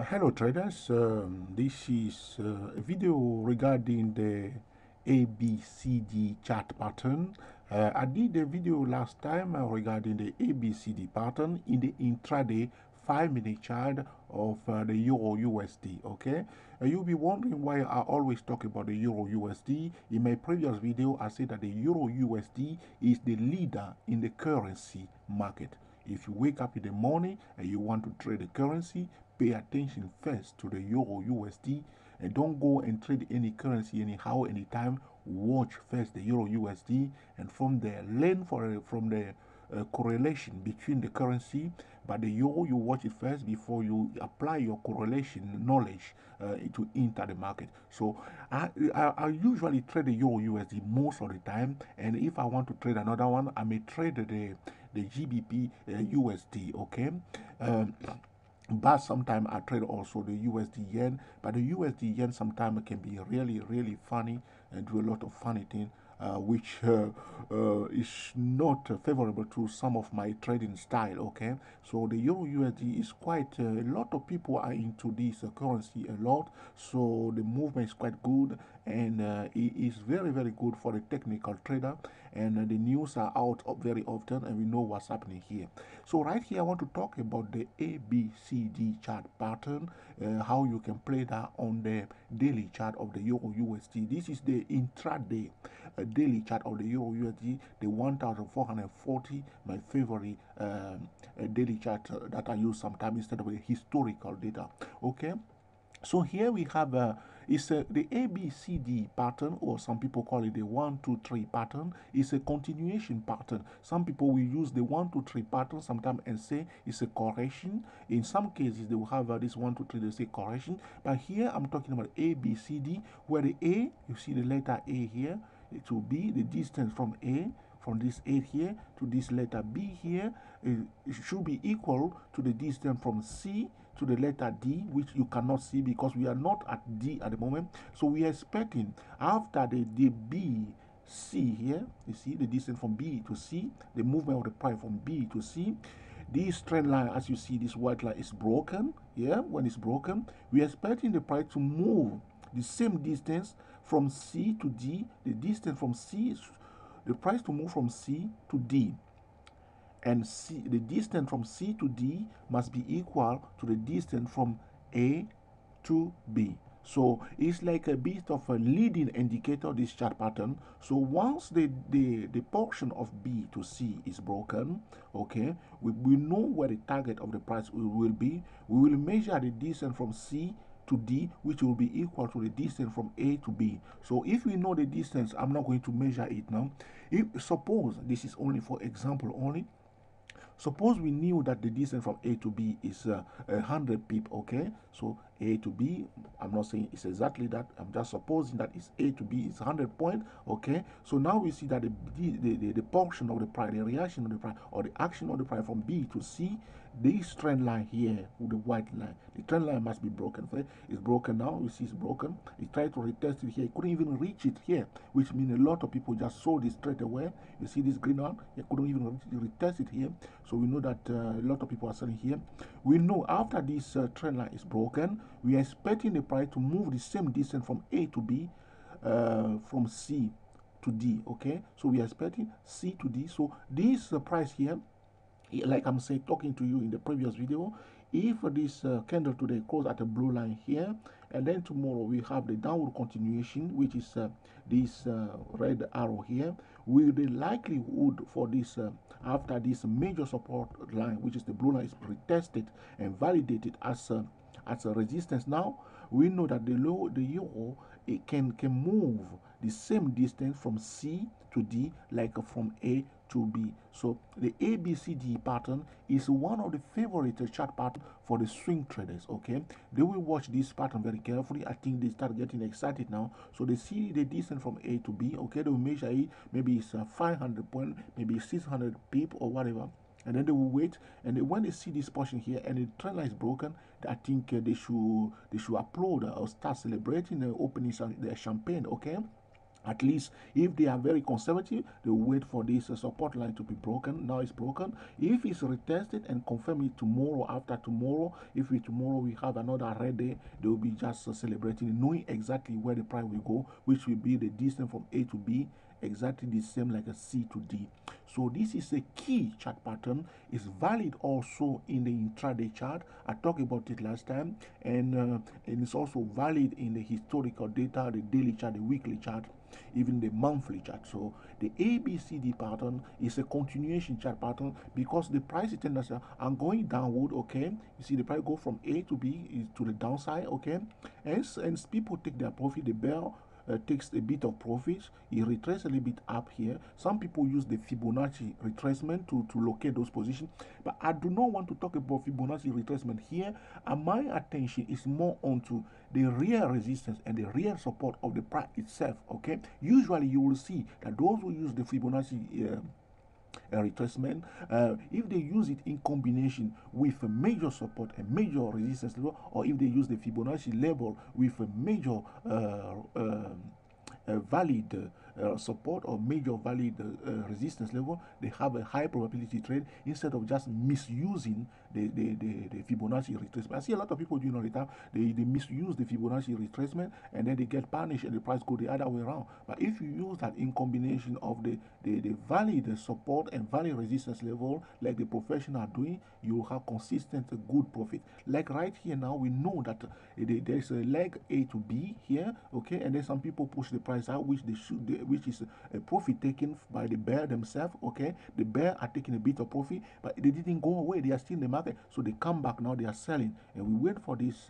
Hello traders, this is a video regarding the ABCD chart pattern. I did a video last time regarding the ABCD pattern in the intraday 5-minute chart of the Euro USD. Okay, you'll be wondering why I always talk about the Euro USD. In my previous video, I said that the Euro USD is the leader in the currency market. If you wake up in the morning and you want to trade the currency, pay attention first to the Euro USD and don't go and trade any currency anyhow, anytime. Watch first the Euro USD and from there learn from the correlation between the currency. But the euro, you watch it first before you apply your correlation knowledge to enter the market. So I usually trade the euro USD most of the time, and if I want to trade another one, I may trade the GBP USD. Okay. But sometimes I trade also the USD yen, but the USD yen sometimes can be really funny and do a lot of funny things, which is not favorable to some of my trading style. Okay, so the euro USD is quite a lot of people are into this currency a lot, so the movement is quite good, and it is very good for the technical trader, and the news are out very often, and we know what's happening here. So right here I want to talk about the ABCD chart pattern, how you can play that on the daily chart of the euro USD. This is the intraday daily chart of the euro USD, the 1440, my favorite daily chart that I use sometimes instead of the historical data. Okay, so here we have the ABCD pattern, or some people call it the 1, 2, 3 pattern. It's a continuation pattern. Some people will use the 1, 2, 3 pattern sometimes and say it's a correction. In some cases, they will have this 1, 2, 3, they say correction. But here I'm talking about ABCD, where the A, you see the letter A here, it will be the distance from A, from this A here to this letter B here, it should be equal to the distance from C to the letter D, which you cannot see because we are not at D at the moment. So we are expecting after the B, C here, you see the distance from B to C, the movement of the price from B to C. This trend line, as you see, this white line is broken. Yeah, when it's broken, we are expecting the price to move the same distance from C to D. The distance from C is the price to move from C to D, and C, the distance from C to D must be equal to the distance from A to B. So it's like a bit of a leading indicator, this chart pattern. So once the portion of B to C is broken, okay, we know where the target of the price will be. We will measure the distance from C to D, which will be equal to the distance from A to B. So if we know the distance, I'm not going to measure it now. If suppose this is only for example only, suppose we knew that the distance from A to B is 100 pip, okay? So A to B, I'm not saying it's exactly that. I'm just supposing that it's A to B is 100 point, okay? So now we see that the portion of the price, the reaction of the price, or the action of the price from B to C, this trend line here with the white line, the trend line must be broken. Okay? It's broken now. You see it's broken. He tried to retest it here. He couldn't even reach it here, which means a lot of people just sold it straight away. You see this green one? He couldn't even retest it here. So we know that a lot of people are selling here. We know after this trend line is broken, we are expecting the price to move the same distance from A to B, from C to D. Okay, so we are expecting C to D. So this price here, like I'm saying, talking to you in the previous video, if this candle today close at a blue line here, and then tomorrow we have the downward continuation, which is this red arrow here, with the likelihood for this after this major support line, which is the blue line, is retested and validated as a resistance. Now we know that the euro, it can move the same distance from C to D, like from A to B. So the ABCD pattern is one of the favorite chart pattern for the swing traders. Okay, they will watch this pattern very carefully. I think they start getting excited now. So they see the distance from A to B. Okay, they will measure it. Maybe it's 500 point, maybe 600 pip or whatever. And then they will wait, and when they see this portion here and the trend line is broken, I think they should applaud or start celebrating the opening the champagne. Okay, At least if they are very conservative, they will wait for this support line to be broken. Now it's broken. If it's retested and confirm it tomorrow, after tomorrow, if tomorrow we have another red day, they will be just celebrating, knowing exactly where the price will go, which will be the distance from A to B, exactly the same like a C to D. So this is a key chart pattern. It's valid also in the intraday chart. I talked about it last time, and it's also valid in the historical data, the daily chart, the weekly chart, even the monthly chart. So the ABCD pattern is a continuation chart pattern because the price tendencies are going downward. Okay, you see the price go from A to B is to the downside. Okay, and people take their profit. The bear takes a bit of profit. He retraces a little bit up here. Some people use the Fibonacci retracement to locate those positions, but I do not want to talk about Fibonacci retracement here, and my attention is more onto the real resistance and the real support of the price itself. Okay, usually you will see that those who use the Fibonacci retracement, if they use it in combination with a major support and major resistance level, or if they use the Fibonacci level with a major valid support or major valid resistance level, they have a high probability trade instead of just misusing the Fibonacci retracement. I see a lot of people doing all the time. They misuse the Fibonacci retracement and then they get punished and the price go the other way around. But if you use that in combination of the valid support and valid resistance level, like the professional are doing, you will have consistent good profit. Like right here now, we know that there's a leg A to B here, okay, and then some people push the price out, which which is a profit taken by the bear themselves. Okay, the bear are taking a bit of profit, but they didn't go away. They are still in the market, so they come back now. They are selling, and we wait for this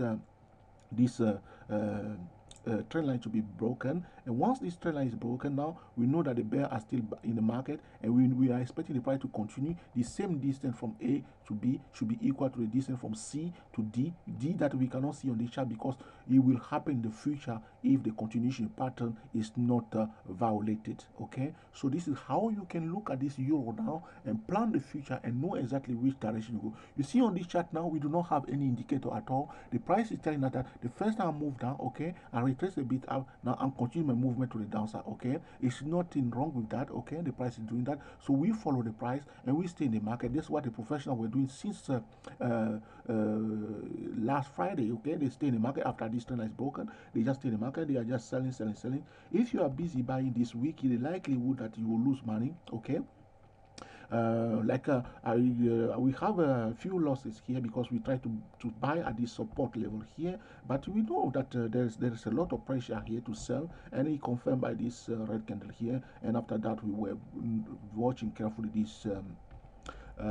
trend line to be broken. And once this trend line is broken, now we know that the bear are still in the market, and we are expecting the price to continue. The same distance from A to B should be equal to the distance from C to D that we cannot see on the chart because it will happen in the future if the continuation pattern is not violated. Okay, so this is how you can look at this euro now and plan the future and know exactly which direction you go. You see on this chart now, we do not have any indicator at all. The price is telling us that the first time I move down, okay, I retrace a bit up, now I'm continuing my movement to the downside. Okay, it's nothing wrong with that. Okay, the price is doing that, so we follow the price and we stay in the market. That's what the professionals were doing since last Friday. Okay, they stay in the market after this trend is broken. They just stay in the market. They are just selling. If you are busy buying this week, the likelihood that you will lose money. Okay, we have a few losses here because we try to buy at this support level here, but we know that there is a lot of pressure here to sell, and it confirmed by this red candle here. And after that, we were watching carefully this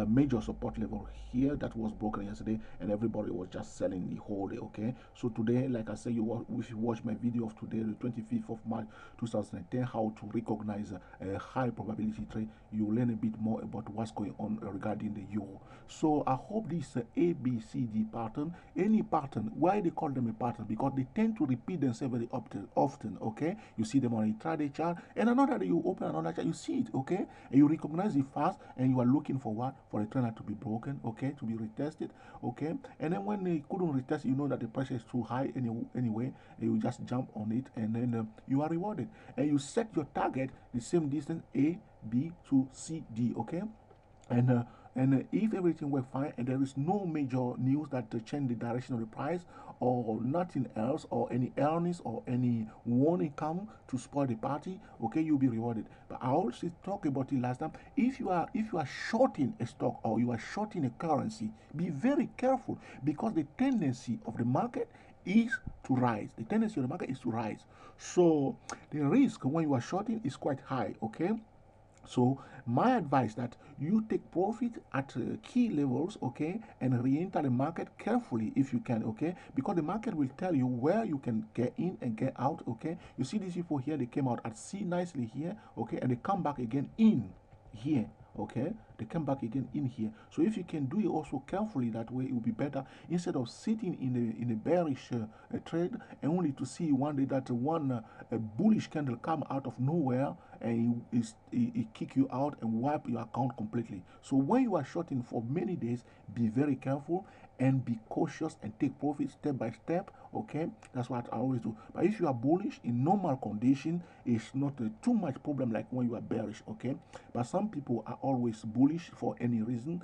major support level here that was broken yesterday, and everybody was just selling the whole day. Okay, so today, like I said, if you watch my video of today, the 25th of March 2010, how to recognize a high probability trade, you learn a bit more about what's going on regarding the euro. So I hope this ABCD pattern, any pattern, why they call them a pattern, because they tend to repeat themselves very often. Okay, you see them on a intraday chart, and another day you open another chart, you see it. Okay, and you recognize it fast, and you are looking for what? For a trend to be broken, okay, to be retested. Okay, and then when they couldn't retest, you know that the pressure is too high anyway, and you just jump on it, and then you are rewarded, and you set your target the same distance, A, B to C, D. Okay, and if everything were fine and there is no major news that change the direction of the price or nothing else or any earnings or any warning come to spoil the party, okay, you'll be rewarded. But I also talked about it last time. If you are shorting a stock or you are shorting a currency, be very careful because the tendency of the market is to rise. The tendency of the market is to rise. So the risk when you are shorting is quite high. Okay. So my advice that you take profit at key levels, okay, and re-enter the market carefully if you can, okay, because the market will tell you where you can get in and get out. Okay, you see these people here, they came out at C nicely here, okay, and they come back again in here. Okay, they come back again in here. So if you can do it also carefully, that way it will be better instead of sitting in a bearish trade and only to see one day that one bullish candle come out of nowhere and he kick you out and wipe your account completely. So when you are shorting for many days, be very careful and be cautious and take profit step by step. Okay, that's what I always do. But if you are bullish in normal condition, it's not too much problem like when you are bearish. Okay, but some people are always bullish for any reason,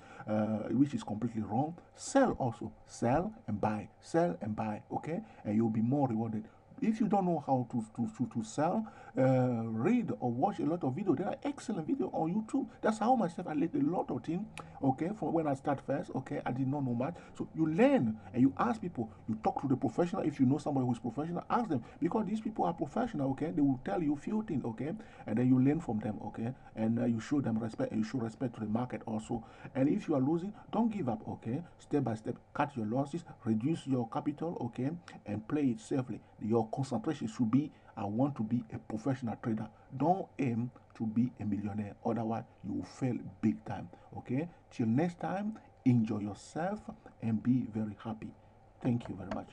which is completely wrong. Sell also, sell and buy, sell and buy. Okay, and you'll be more rewarded. If you don't know how to sell, read or watch a lot of videos. There are excellent videos on YouTube. That's how myself I learned a lot of things. Okay, from when I start first. Okay, I did not know much. So you learn and you ask people. You talk to the professional. If you know somebody who is professional, ask them, because these people are professional. Okay, they will tell you a few things. Okay, and then you learn from them. Okay, and you show them respect, and you show respect to the market also. And if you are losing, don't give up. Okay, step by step, cut your losses, reduce your capital. Okay, and play it safely. Your concentration should be, I want to be a professional trader. Don't aim to be a millionaire, otherwise you will fail big time. Okay, till next time, enjoy yourself and be very happy. Thank you very much.